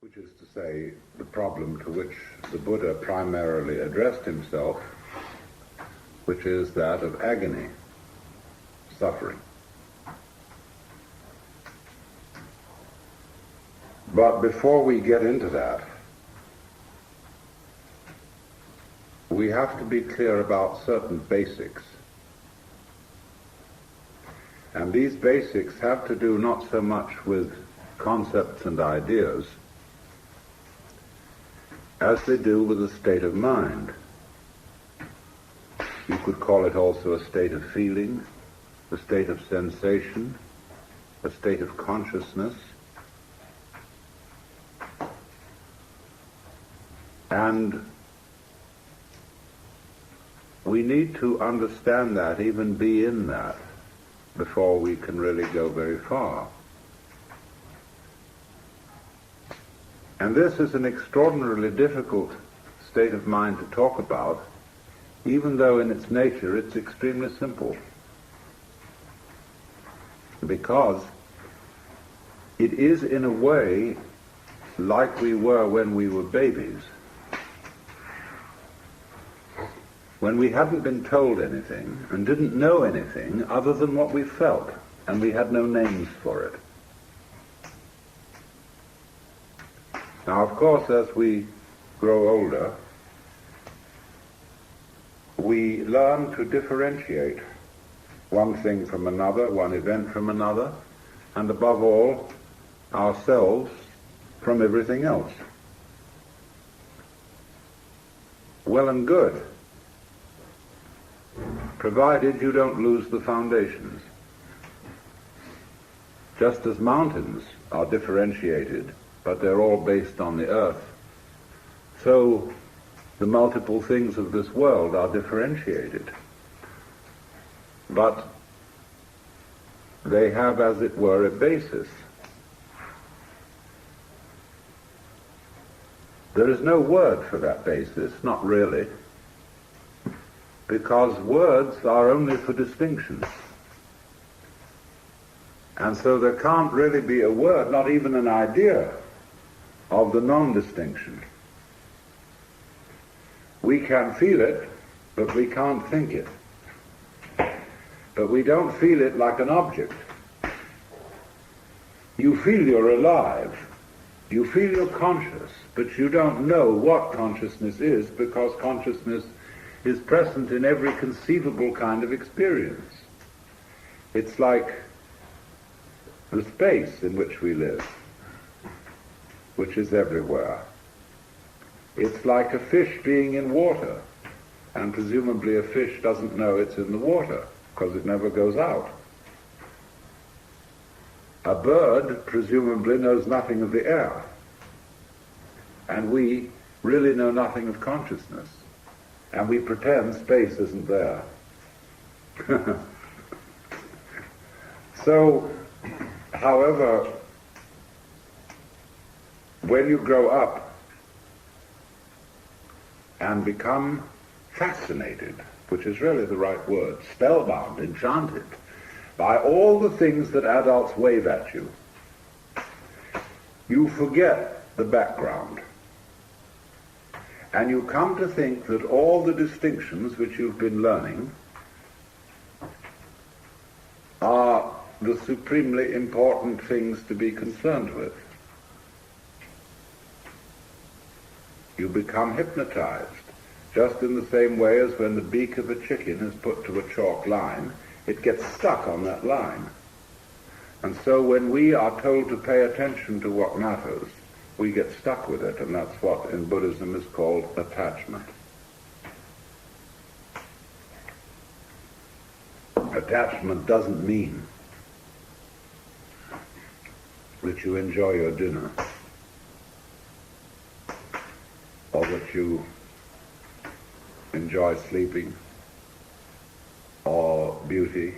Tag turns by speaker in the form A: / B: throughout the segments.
A: which is to say, the problem to which the Buddha primarily addressed himself, which is that of agony, suffering. But before we get into that, we have to be clear about certain basics. And these basics have to do not so much with concepts and ideas as they do with a state of mind. You could call it also a state of feeling, a state of sensation, a state of consciousness. And we need to understand that, even be in that, before we can really go very far. And this is an extraordinarily difficult state of mind to talk about, even though in its nature it's extremely simple. Because it is in a way like we were when we were babies. When we hadn't been told anything and didn't know anything other than what we felt, and we had no names for it. Now, of course, as we grow older, we learn to differentiate one thing from another, one event from another, and above all, ourselves from everything else. Well and good, provided you don't lose the foundations. Just as mountains are differentiated, but they're all based on the earth, so the multiple things of this world are differentiated. But they have, as it were, a basis. There is no word for that basis, not really, because words are only for distinctions. And so there can't really be a word, not even an idea, of the non-distinction. We can feel it, but we can't think it. But we don't feel it like an object. You feel you're alive. You feel you're conscious, but you don't know what consciousness is, because consciousness is present in every conceivable kind of experience. It's like the space in which we live, which is everywhere. It's like a fish being in water, and presumably a fish doesn't know it's in the water, because it never goes out. A bird presumably knows nothing of the air, and we really know nothing of consciousness, and we pretend space isn't there. So, however, when you grow up and become fascinated, which is really the right word, spellbound, enchanted, by all the things that adults wave at you, you forget the background. And you come to think that all the distinctions which you've been learning are the supremely important things to be concerned with. You become hypnotized, just in the same way as when the beak of a chicken is put to a chalk line, it gets stuck on that line. And so when we are told to pay attention to what matters, we get stuck with it, and that's what in Buddhism is called attachment. Attachment doesn't mean that you enjoy your dinner, or that you enjoy sleeping, or beauty.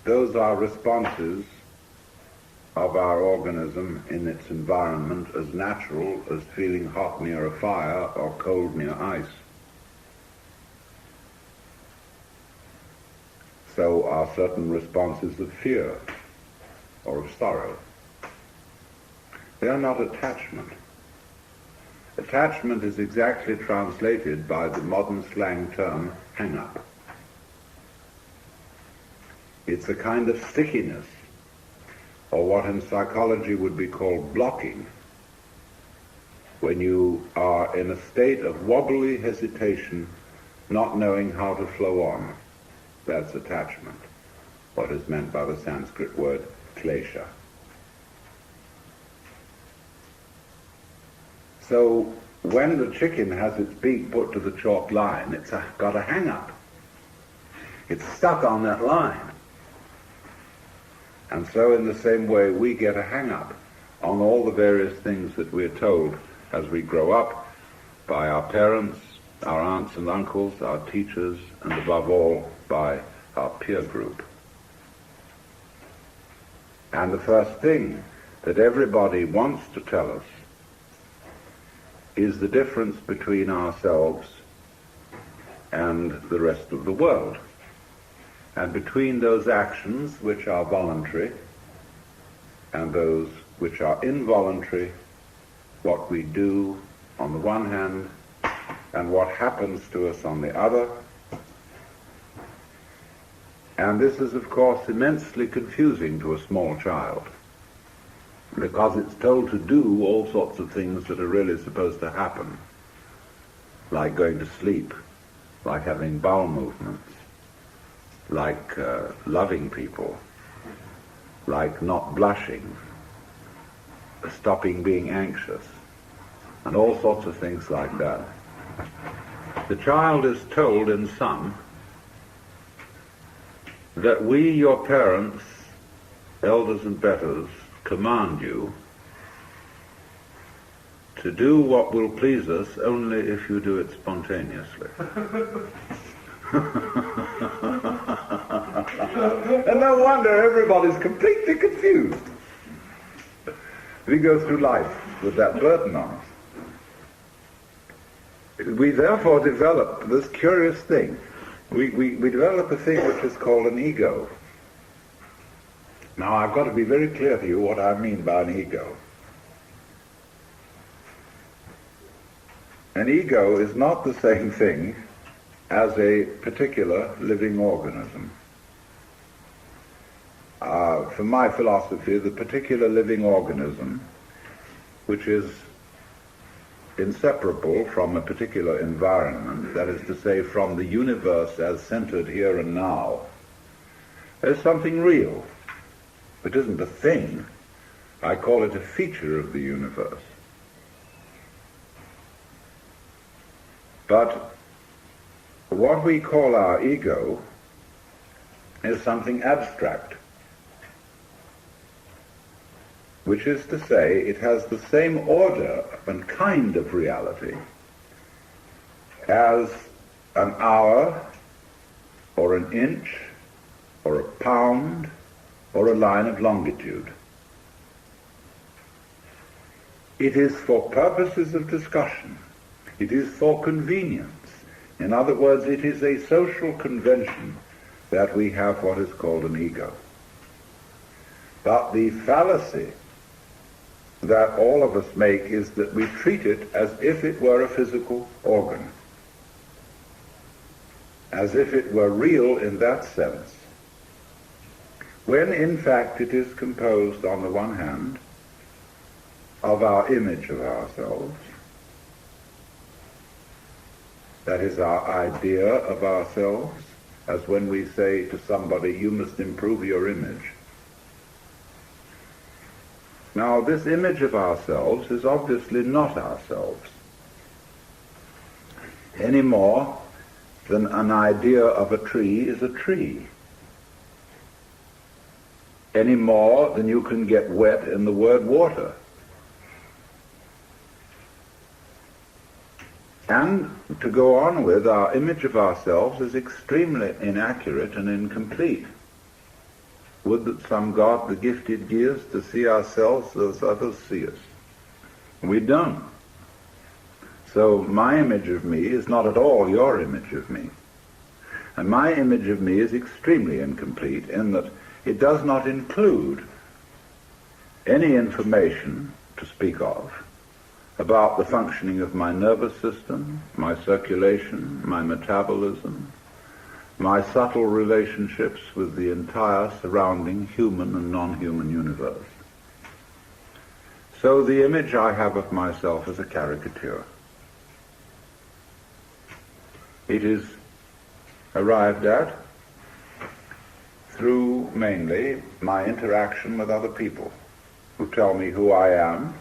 A: Those are responses of our organism in its environment, as natural as feeling hot near a fire or cold near ice. So are certain responses of fear or of sorrow. They are not attachment. Attachment is exactly translated by the modern slang term hang-up. It's a kind of stickiness, or what in psychology would be called blocking, when you are in a state of wobbly hesitation, not knowing how to flow on. That's attachment, what is meant by the Sanskrit word klesha. So when the chicken has its beak put to the chalk line, it's got a hang-up. It's stuck on that line. And so in the same way we get a hang-up on all the various things that we're told as we grow up by our parents, our aunts and uncles, our teachers, and above all by our peer group. And the first thing that everybody wants to tell us is the difference between ourselves and the rest of the world, and between those actions which are voluntary and those which are involuntary, what we do on the one hand and what happens to us on the other. And this is, of course, immensely confusing to a small child, because it's told to do all sorts of things that are really supposed to happen, like going to sleep, like having bowel movements, like loving people, like not blushing, stopping being anxious, and all sorts of things like that. The child is told in sum that we, your parents, elders and betters, command you to do what will please us only if you do it spontaneously. And no wonder everybody's completely confused. We go through life with that burden on us. We therefore develop this curious thing. We develop a thing which is called an ego. Now I've got to be very clear to you what I mean by an ego. An ego is not the same thing as a particular living organism. For my philosophy, the particular living organism, which is inseparable from a particular environment, that is to say, from the universe as centered here and now, is something real. It isn't a thing. I call it a feature of the universe. But what we call our ego is something abstract, which is to say, it has the same order and kind of reality as an hour, or an inch, or a pound, or a line of longitude. It is for purposes of discussion. It is for convenience. In other words, it is a social convention that we have what is called an ego. But the fallacy that all of us make is that we treat it as if it were a physical organ, as if it were real in that sense, when in fact it is composed, on the one hand, of our image of ourselves, that is our idea of ourselves, as when we say to somebody, you must improve your image. Now, this image of ourselves is obviously not ourselves, any more than an idea of a tree is a tree, any more than you can get wet in the word water. And to go on with, our image of ourselves is extremely inaccurate and incomplete. Would that some God the gifted give us to see ourselves as others see us. We don't. So my image of me is not at all your image of me. And my image of me is extremely incomplete in that it does not include any information to speak of, about the functioning of my nervous system, my circulation, my metabolism, my subtle relationships with the entire surrounding human and non-human universe. So the image I have of myself is a caricature. It is arrived at through mainly my interaction with other people who tell me who I am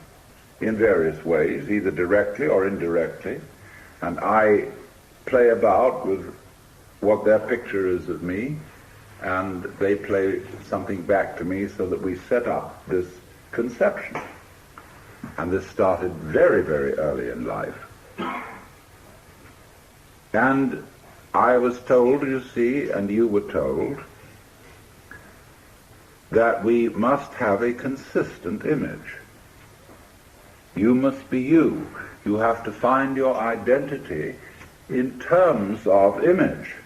A: in various ways, either directly or indirectly, and I play about with what their picture is of me, and they play something back to me so that we set up this conception. And this started very, very early in life. And I was told, you see, and you were told, that we must have a consistent image. You must be you. You have to find your identity in terms of image.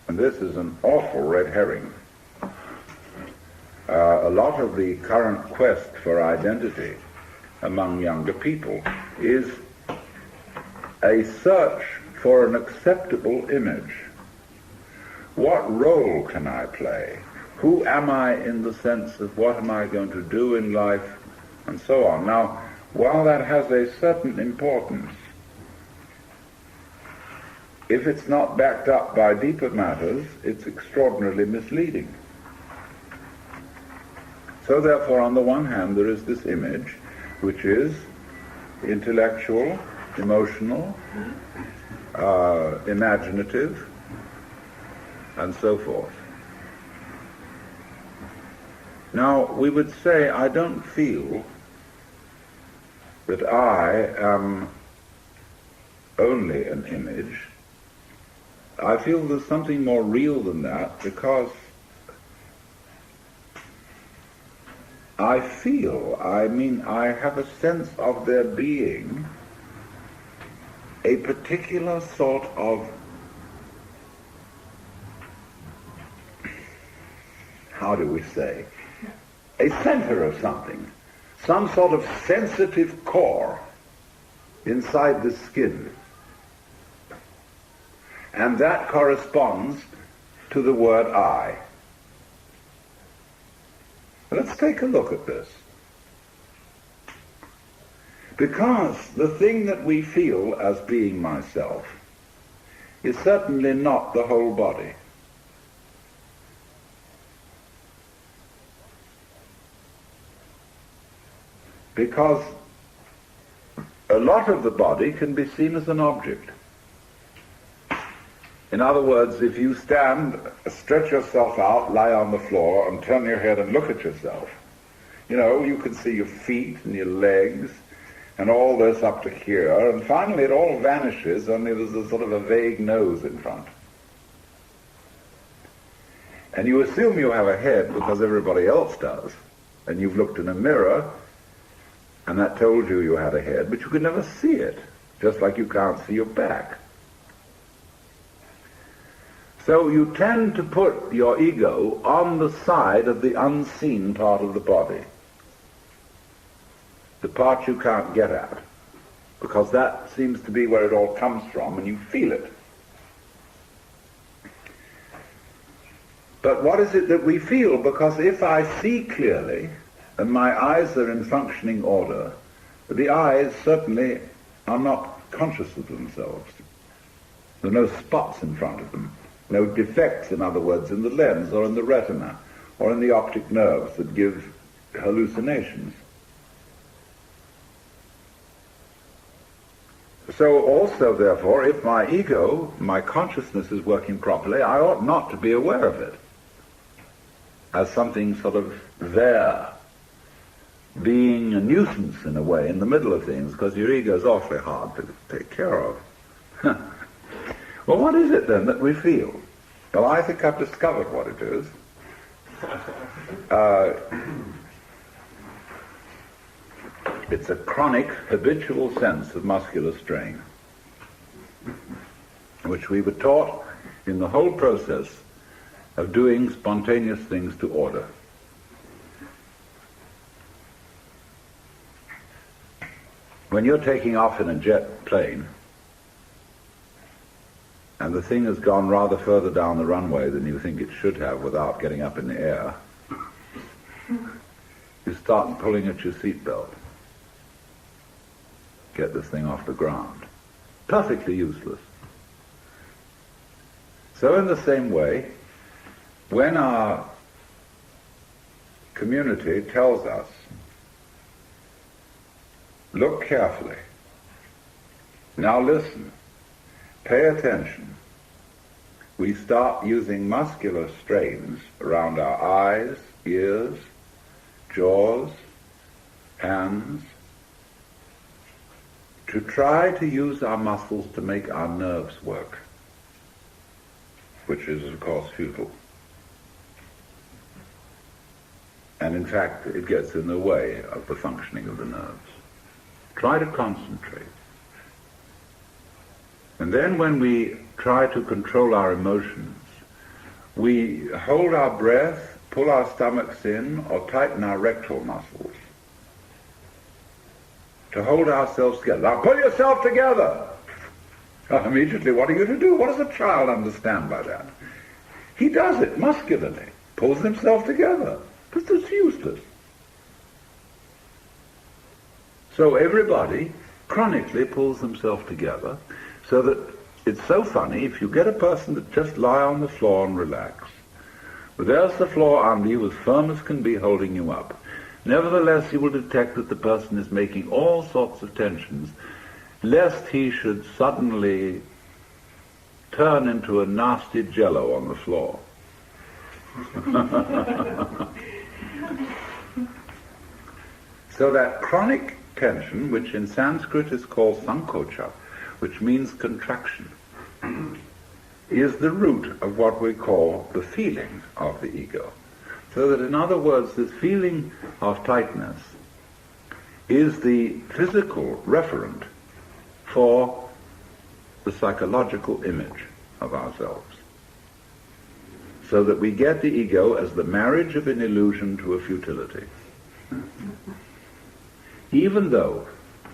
A: And this is an awful red herring. A lot of the current quest for identity among younger people is a search for an acceptable image. What role can I play? Who am I in the sense of what am I going to do in life, and so on. Now, while that has a certain importance, if it's not backed up by deeper matters, it's extraordinarily misleading. So therefore, on the one hand, there is this image, which is intellectual, emotional, imaginative, and so forth. Now, we would say, I don't feel that I am only an image. I feel there's something more real than that, because I have a sense of there being a particular sort of, how do we say, a center of something, some sort of sensitive core inside the skin. And that corresponds to the word I. Let's take a look at this. Because the thing that we feel as being myself is certainly not the whole body. Because a lot of the body can be seen as an object. In other words, if you stand, stretch yourself out, lie on the floor, and turn your head and look at yourself, you can see your feet and your legs and all this up to here, and finally it all vanishes, only there's a sort of a vague nose in front. And you assume you have a head because everybody else does, and you've looked in a mirror, and that told you you had a head, but you could never see it, just like you can't see your back. So you tend to put your ego on the side of the unseen part of the body, the part you can't get at, because that seems to be where it all comes from, and you feel it. But what is it that we feel? Because if I see clearly, and my eyes are in functioning order, the eyes certainly are not conscious of themselves. There are no spots in front of them, no defects, in other words, in the lens or in the retina or in the optic nerves that give hallucinations. So also, therefore, if my ego, my consciousness is working properly, I ought not to be aware of it as something sort of there, being a nuisance in a way in the middle of things, because your ego is awfully hard to take care of. Well, what is it then that we feel? Well, I think I've discovered what it is. It's a chronic, habitual sense of muscular strain, which we were taught in the whole process of doing spontaneous things to order. When you're taking off in a jet plane, and the thing has gone rather further down the runway than you think it should have without getting up in the air, you start pulling at your seatbelt. Get this thing off the ground. Perfectly useless. So in the same way, when our community tells us, look carefully, now listen, pay attention, we start using muscular strains around our eyes, ears, jaws, hands, to try to use our muscles to make our nerves work, which is, of course, futile. And in fact, it gets in the way of the functioning of the nerves. Try to concentrate. And then when we try to control our emotions, we hold our breath, pull our stomachs in, or tighten our rectal muscles to hold ourselves together. Now pull yourself together! Immediately, what are you to do? What does a child understand by that? He does it muscularly, pulls himself together. But it's useless. So everybody chronically pulls themselves together, so that it's so funny, if you get a person that just lie on the floor and relax, but there's the floor under you as firm as can be holding you up. Nevertheless, you will detect that the person is making all sorts of tensions, lest he should suddenly turn into a nasty jello on the floor. So that chronic tension, which in Sanskrit is called sankocha, which means contraction, is the root of what we call the feeling of the ego. So that, in other words, this feeling of tightness is the physical referent for the psychological image of ourselves. So that we get the ego as the marriage of an illusion to a futility. Even though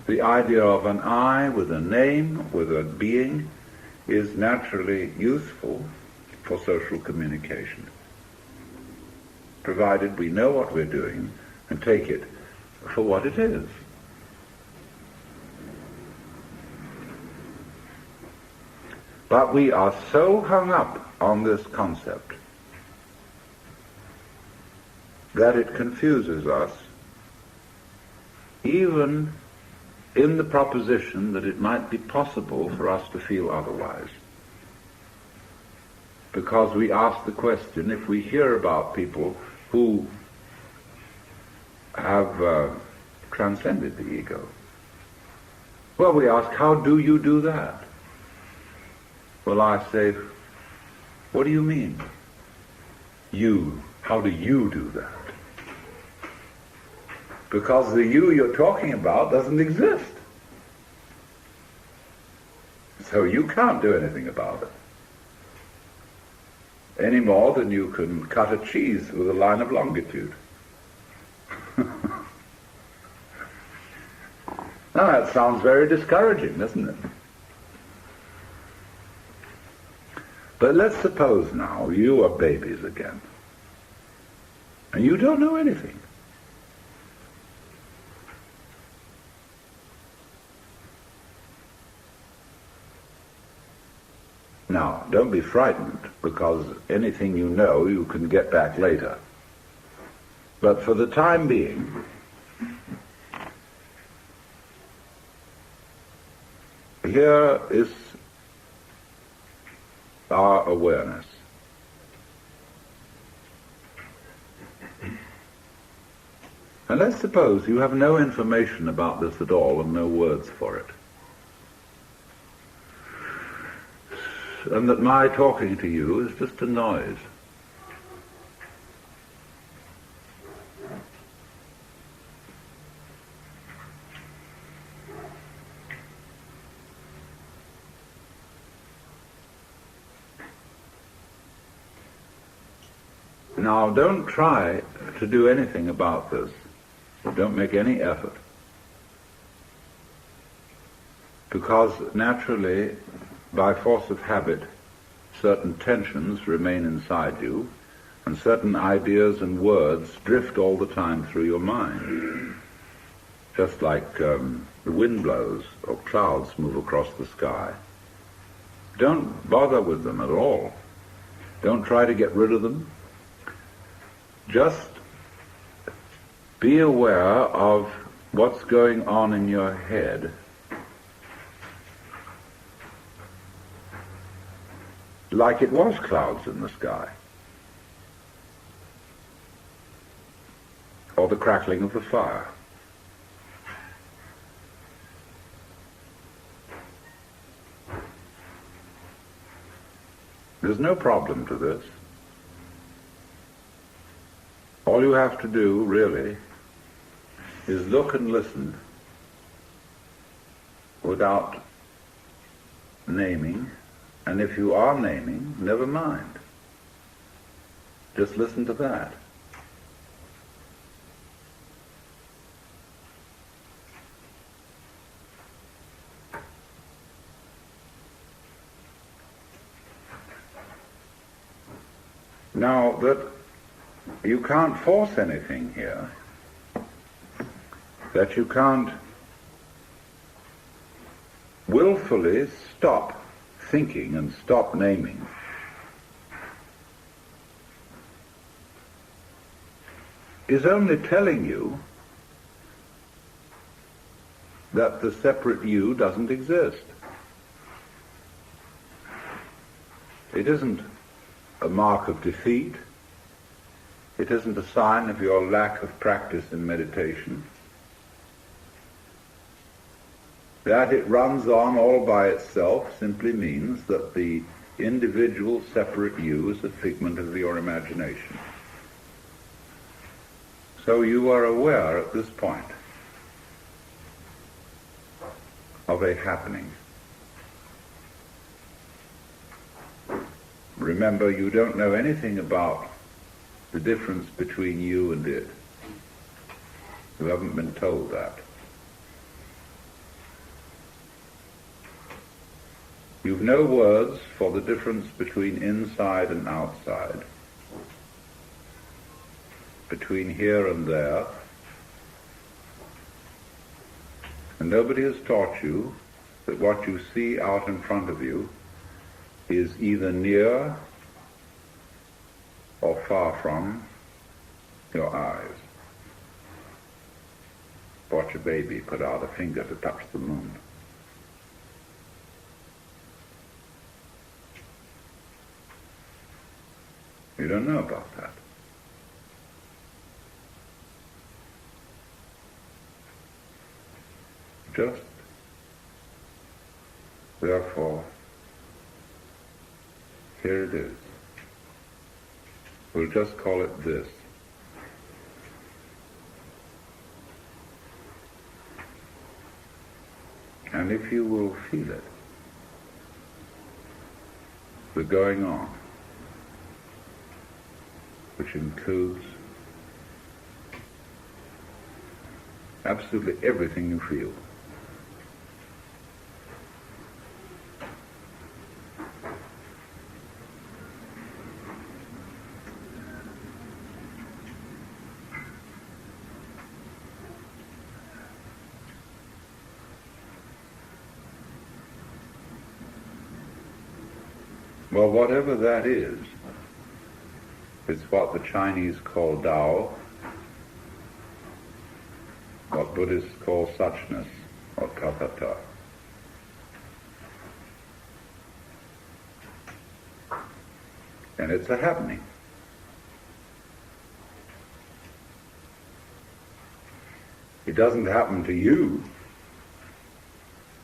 A: the idea of an I with a name, with a being, is naturally useful for social communication, provided we know what we're doing and take it for what it is. But we are so hung up on this concept that it confuses us, even in the proposition that it might be possible for us to feel otherwise. Because we ask the question, if we hear about people who have transcended the ego, well, we ask, how do you do that? Well, I say, what do you mean? You, how do you do that? Because the you you're talking about doesn't exist. So you can't do anything about it. Any more than you can cut a cheese with a line of longitude. Now that sounds very discouraging, doesn't it? But let's suppose now you are babies again, and you don't know anything. Now, don't be frightened, because anything you know you can get back later. But for the time being, here is our awareness. And let's suppose you have no information about this at all and no words for it. And that my talking to you is just a noise. Now, don't try to do anything about this. Don't make any effort. because naturally, by force of habit, certain tensions remain inside you, and certain ideas and words drift all the time through your mind. Just like the wind blows or clouds move across the sky. Don't bother with them at all. Don't try to get rid of them. Just be aware of what's going on in your head. Like it was clouds in the sky. Or the crackling of the fire. There's no problem to this. All you have to do, really, is look and listen without naming, and if you are naming, never mind. Just listen to that. Now that you can't force anything here, that you can't willfully stop thinking and stop naming, is only telling you that the separate you doesn't exist. It isn't a mark of defeat. It isn't a sign of your lack of practice in meditation. That it runs on all by itself simply means that the individual separate you is a figment of your imagination. So you are aware at this point of a happening. Remember, you don't know anything about the difference between you and it. You haven't been told that. You've no words for the difference between inside and outside, between here and there, and nobody has taught you that what you see out in front of you is either near or far from your eyes. Watch a baby put out a finger to touch the moon. You don't know about that. Just, therefore, here it is. We'll just call it this. And if you will feel it, the going on, which includes absolutely everything you feel. Well, whatever that is, it's what the Chinese call Tao, what Buddhists call suchness, or tathata. And it's a happening. It doesn't happen to you,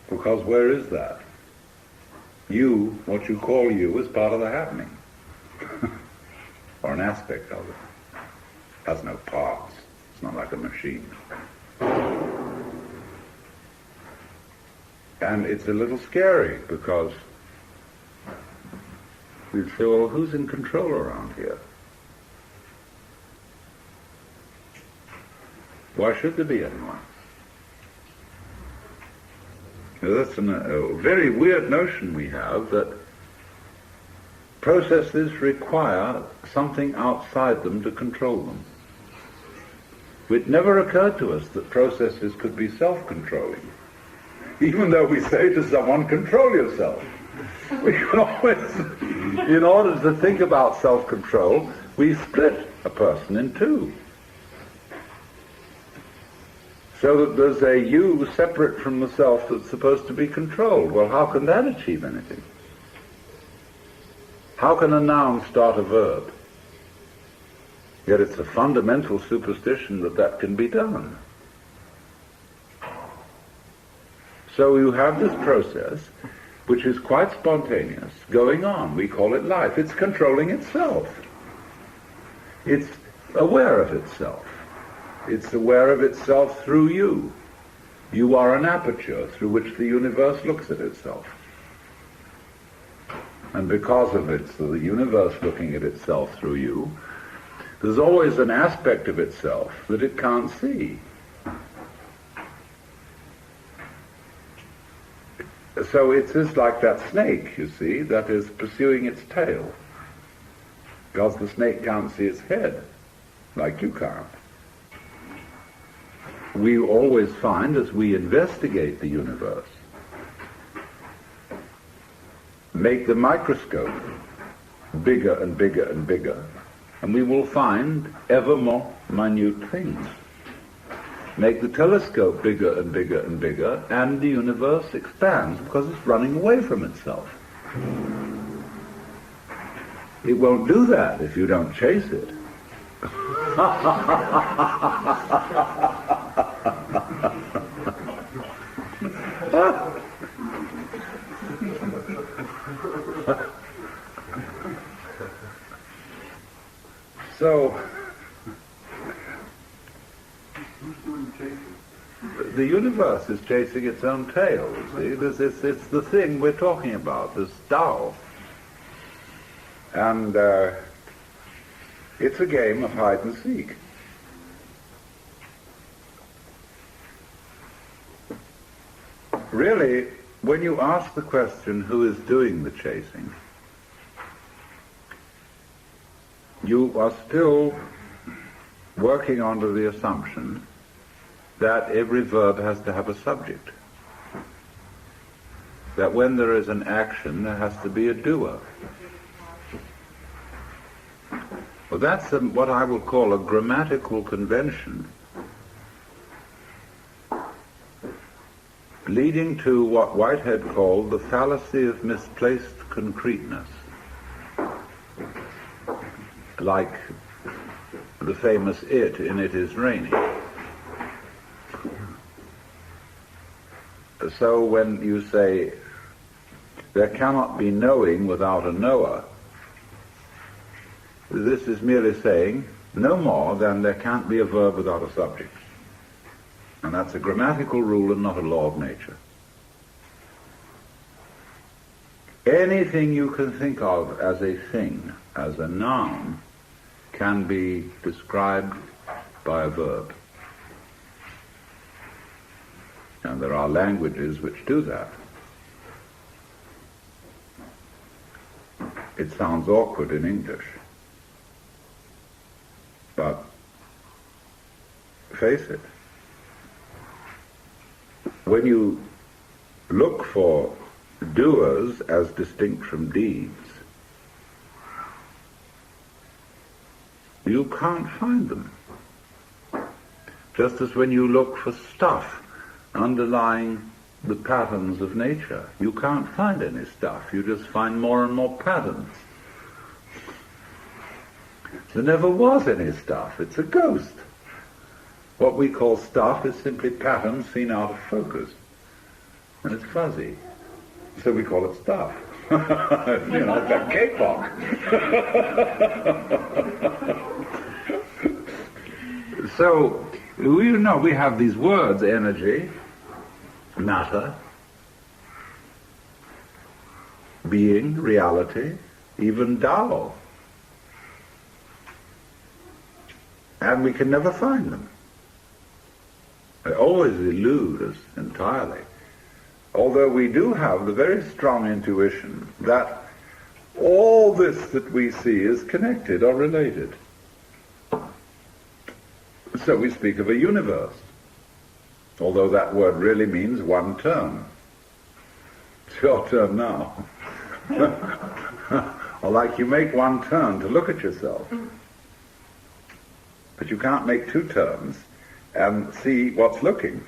A: because where is that? You, what you call you, is part of the happening, or an aspect of it. It has no parts. It's not like a machine. And it's a little scary, because you'd say, well, who's in control around here? Why should there be anyone? That's a very weird notion we have, that processes require something outside them to control them. It never occurred to us that processes could be self-controlling, even though we say to someone, control yourself. We can always, in order to think about self-control, we split a person in two. So that there's a you separate from the self that's supposed to be controlled. Well, how can that achieve anything? How can a noun start a verb? Yet it's a fundamental superstition that that can be done. So you have this process, which is quite spontaneous, going on. We call it life. It's controlling itself. It's aware of itself. It's aware of itself through you. You are an aperture through which the universe looks at itself. And because of it, so the universe looking at itself through you, there's always an aspect of itself that it can't see. So it's just like that snake, you see, that is pursuing its tail. Because the snake can't see its head, like you can't. We always find, as we investigate the universe, make the microscope bigger and bigger and bigger, and we will find ever more minute things. Make the telescope bigger and bigger and bigger, and the universe expands because it's running away from itself. It won't do that if you don't chase it. So, the universe is chasing its own tail, you see. It's the thing we're talking about, this Tao. And it's a game of hide and seek. Really, when you ask the question, who is doing the chasing, you are still working under the assumption that every verb has to have a subject. That when there is an action, there has to be a doer. Well, that's what I will call a grammatical convention leading to what Whitehead called the fallacy of misplaced concreteness. Like the famous "it" in "It Is Raining." So when you say, there cannot be knowing without a knower, this is merely saying no more than there can't be a verb without a subject. And that's a grammatical rule and not a law of nature. Anything you can think of as a thing, as a noun, can be described by a verb. And there are languages which do that. It sounds awkward in English, but face it. When you look for doers as distinct from deeds, you can't find them. Just as when you look for stuff underlying the patterns of nature, you can't find any stuff, you just find more and more patterns. There never was any stuff, it's a ghost. What we call stuff is simply patterns seen out of focus, and it's fuzzy, so we call it stuff. You know, it's like cakewalk. So, you know, we have these words, energy, matter, being, reality, even Tao. And we can never find them. They always elude us entirely. although we do have the very strong intuition that all this that we see is connected or related. So we speak of a universe, although that word really means one turn. It's your turn now. Or like you make one turn to look at yourself, but you can't make two turns and see what's looking.